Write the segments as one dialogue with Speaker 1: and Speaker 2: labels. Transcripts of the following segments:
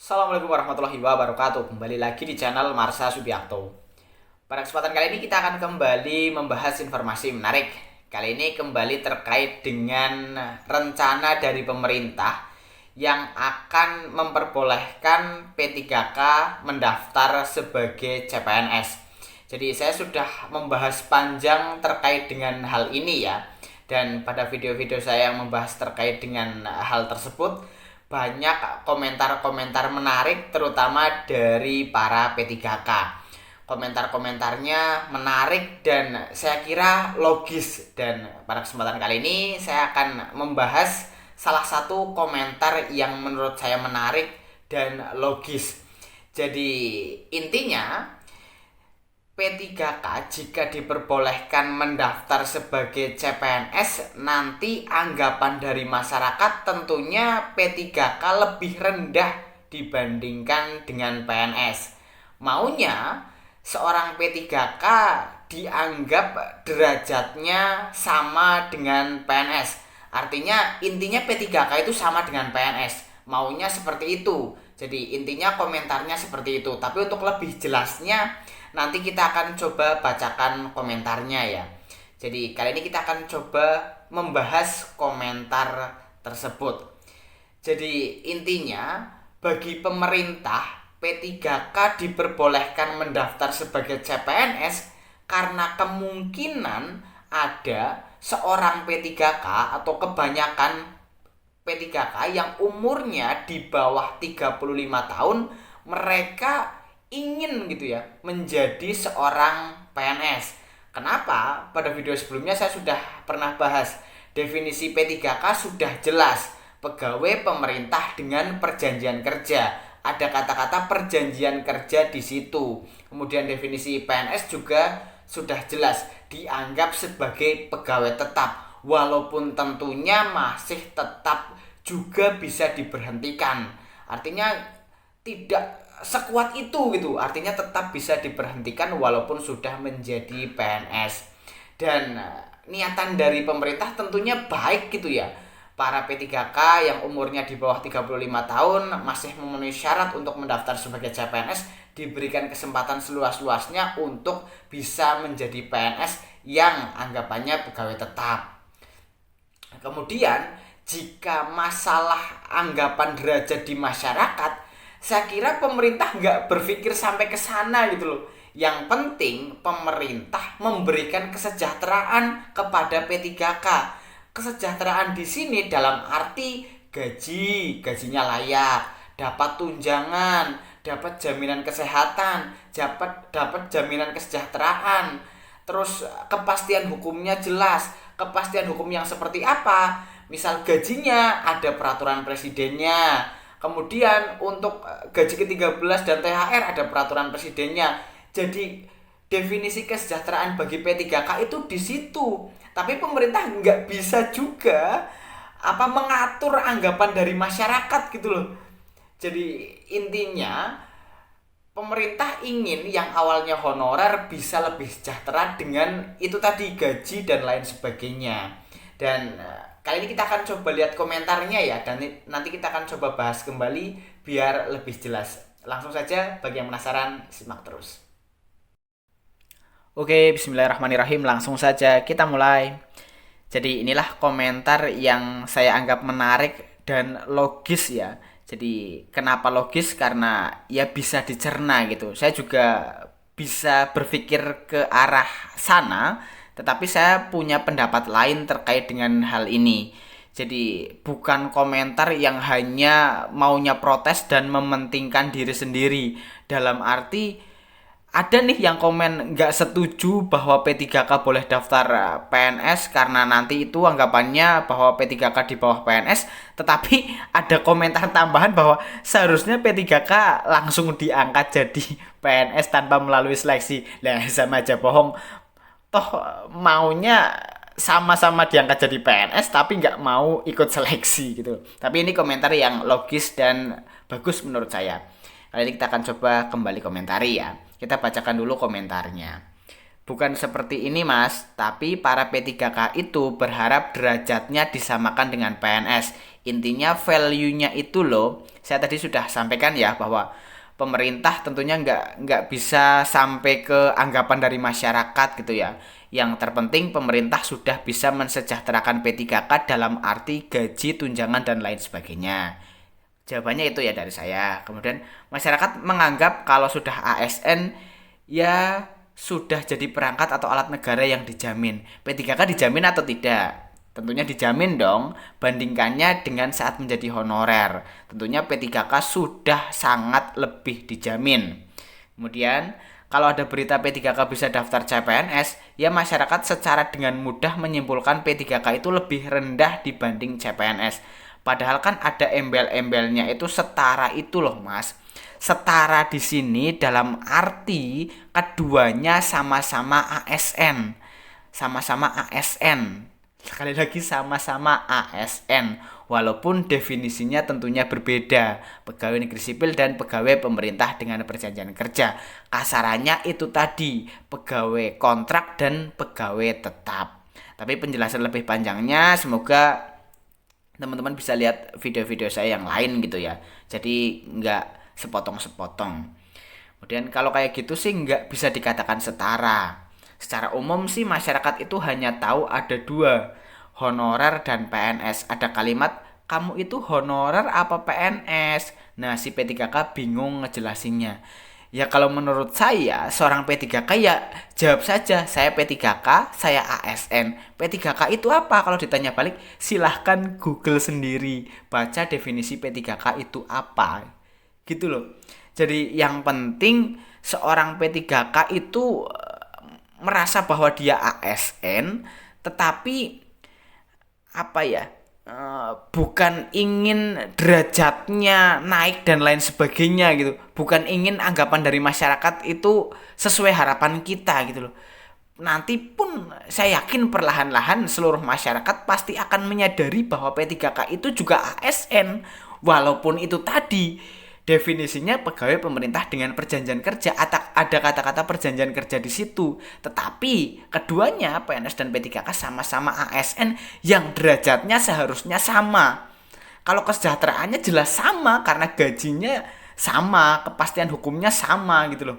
Speaker 1: Assalamualaikum warahmatullahi wabarakatuh. Kembali lagi di channel Marsha Subiakto. Pada kesempatan kali ini kita akan kembali membahas informasi menarik. Kali ini kembali terkait dengan rencana dari pemerintah yang akan memperbolehkan P3K mendaftar sebagai CPNS. Jadi saya sudah membahas panjang terkait dengan hal ini ya. Dan pada video-video saya yang membahas terkait dengan hal tersebut, banyak komentar-komentar menarik terutama dari para P3K. Komentar-komentarnya menarik dan saya kira logis, dan pada kesempatan kali ini saya akan membahas salah satu komentar yang menurut saya menarik dan logis. Jadi intinya P3K jika diperbolehkan mendaftar sebagai CPNS, nanti anggapan dari masyarakat tentunya P3K lebih rendah dibandingkan dengan PNS. Maunya seorang P3K dianggap derajatnya sama dengan PNS. Artinya intinya P3K itu sama dengan PNS. Maunya seperti itu. Jadi intinya komentarnya seperti itu. Tapi untuk lebih jelasnya nanti kita akan coba bacakan komentarnya ya. Jadi kali ini kita akan coba membahas komentar tersebut. Jadi intinya bagi pemerintah P3K diperbolehkan mendaftar sebagai CPNS karena kemungkinan ada seorang P3K atau kebanyakan P3K yang umurnya di bawah 35 tahun, mereka ingin gitu ya menjadi seorang PNS. Kenapa? Pada video sebelumnya saya sudah pernah bahas definisi P3K sudah jelas, pegawai pemerintah dengan perjanjian kerja. Ada kata-kata perjanjian kerja di situ. Kemudian definisi PNS juga sudah jelas, dianggap sebagai pegawai tetap, walaupun tentunya masih tetap juga bisa diberhentikan. Artinya tidak sekuat itu gitu, artinya tetap bisa diberhentikan walaupun sudah menjadi PNS. Dan niatan dari pemerintah tentunya baik gitu ya. Para P3K yang umurnya di bawah 35 tahun masih memenuhi syarat untuk mendaftar sebagai CPNS diberikan kesempatan seluas-luasnya untuk bisa menjadi PNS yang anggapannya pegawai tetap. Kemudian jika masalah anggapan derajat di masyarakat, saya kira pemerintah nggak berpikir sampai ke sana gitu loh. Yang penting pemerintah memberikan kesejahteraan kepada P3K. Kesejahteraan di sini dalam arti gajinya layak, dapat tunjangan, dapat jaminan kesehatan, dapat jaminan kesejahteraan. Terus kepastian hukumnya jelas. Kepastian hukum yang seperti apa? Misal gajinya ada peraturan presidennya. Kemudian untuk gaji ke-13 dan THR ada peraturan presidennya. Jadi definisi kesejahteraan bagi P3K itu di situ. Tapi pemerintah nggak bisa juga mengatur anggapan dari masyarakat gitu loh. Jadi intinya pemerintah ingin yang awalnya honorer bisa lebih sejahtera dengan itu tadi, gaji dan lain sebagainya. Dan kali ini kita akan coba lihat komentarnya ya, dan nanti kita akan coba bahas kembali biar lebih jelas. Langsung saja, bagi yang penasaran simak terus. Oke, bismillahirrahmanirrahim, langsung saja kita mulai. Jadi inilah komentar yang saya anggap menarik dan logis ya. Jadi kenapa logis? Karena ya bisa dicerna gitu. Saya juga bisa berpikir ke arah sana, tetapi saya punya pendapat lain terkait dengan hal ini. Jadi bukan komentar yang hanya maunya protes dan mementingkan diri sendiri. Dalam arti ada nih yang komen nggak setuju bahwa P3K boleh daftar PNS karena nanti itu anggapannya bahwa P3K di bawah PNS. Tetapi ada komentar tambahan bahwa seharusnya P3K langsung diangkat jadi PNS tanpa melalui seleksi. Nah, sama aja bohong. Toh maunya sama-sama diangkat jadi PNS tapi nggak mau ikut seleksi gitu. Tapi ini komentar yang logis dan bagus menurut saya. Kali ini kita akan coba kembali komentari ya. Kita bacakan dulu komentarnya. Bukan seperti ini mas, tapi para P3K itu berharap derajatnya disamakan dengan PNS. Intinya value-nya itu loh, saya tadi sudah sampaikan ya bahwa pemerintah tentunya nggak bisa sampai ke anggapan dari masyarakat gitu ya. Yang terpenting pemerintah sudah bisa mensejahterakan P3K dalam arti gaji, tunjangan, dan lain sebagainya. Jawabannya itu ya dari saya. Kemudian masyarakat menganggap kalau sudah ASN ya sudah jadi perangkat atau alat negara yang dijamin. P3K dijamin atau tidak? Tentunya dijamin dong, bandingkannya dengan saat menjadi honorer. Tentunya P3K sudah sangat lebih dijamin. Kemudian, kalau ada berita P3K bisa daftar CPNS, ya masyarakat secara dengan mudah menyimpulkan P3K itu lebih rendah dibanding CPNS. Padahal kan ada embel-embelnya itu setara itu loh mas. Setara di sini dalam arti keduanya sama-sama ASN. Sama-sama ASN. Sekali lagi sama-sama ASN, walaupun definisinya tentunya berbeda, pegawai negeri sipil dan pegawai pemerintah dengan perjanjian kerja. Kasarannya itu tadi, pegawai kontrak dan pegawai tetap. Tapi penjelasan lebih panjangnya semoga teman-teman bisa lihat video-video saya yang lain gitu ya. Jadi nggak sepotong-sepotong. Kemudian kalau kayak gitu sih nggak bisa dikatakan setara. Secara umum sih masyarakat itu hanya tahu ada dua, honorer dan PNS. Ada kalimat, kamu itu honorer apa PNS? Nah si P3K bingung ngejelasinnya. Ya kalau menurut saya, seorang P3K ya jawab saja, saya P3K, saya ASN. P3K itu apa? Kalau ditanya balik, silahkan Google sendiri. Baca definisi P3K itu apa. Gitu loh. Jadi yang penting seorang P3K itu merasa bahwa dia ASN, tetapi apa ya, bukan ingin derajatnya naik dan lain sebagainya gitu, bukan ingin anggapan dari masyarakat itu sesuai harapan kita gitu loh. Nanti pun saya yakin perlahan-lahan seluruh masyarakat pasti akan menyadari bahwa P3K itu juga ASN, walaupun itu tadi definisinya pegawai pemerintah dengan perjanjian kerja, ada kata-kata perjanjian kerja di situ. Tetapi keduanya PNS dan P3K sama-sama ASN yang derajatnya seharusnya sama. Kalau kesejahteraannya jelas sama karena gajinya sama, kepastian hukumnya sama gitu loh.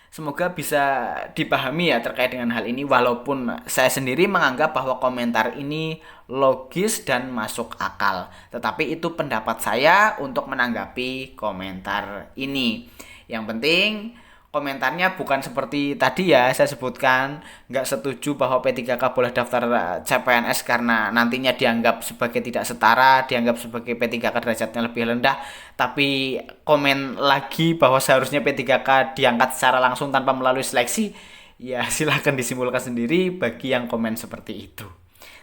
Speaker 1: Semoga bisa dipahami ya terkait dengan hal ini, walaupun saya sendiri menganggap bahwa komentar ini logis dan masuk akal. Tetapi itu pendapat saya untuk menanggapi komentar ini. Yang penting komentarnya bukan seperti tadi ya saya sebutkan, nggak setuju bahwa P3K boleh daftar CPNS karena nantinya dianggap sebagai tidak setara, dianggap sebagai P3K derajatnya lebih rendah. Tapi komen lagi bahwa seharusnya P3K diangkat secara langsung tanpa melalui seleksi, ya silahkan disimpulkan sendiri bagi yang komen seperti itu.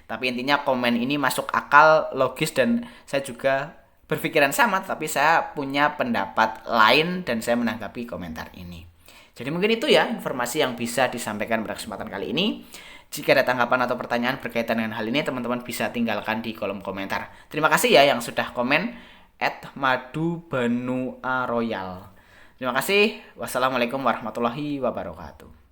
Speaker 1: Tapi intinya komen ini masuk akal, logis, dan saya juga berpikiran sama, tapi saya punya pendapat lain dan saya menanggapi komentar ini. Jadi mungkin itu ya informasi yang bisa disampaikan pada kesempatan kali ini. Jika ada tanggapan atau pertanyaan berkaitan dengan hal ini, teman-teman bisa tinggalkan di kolom komentar. Terima kasih ya yang sudah komen @madubanuaroyal. Terima kasih. Wassalamualaikum warahmatullahi wabarakatuh.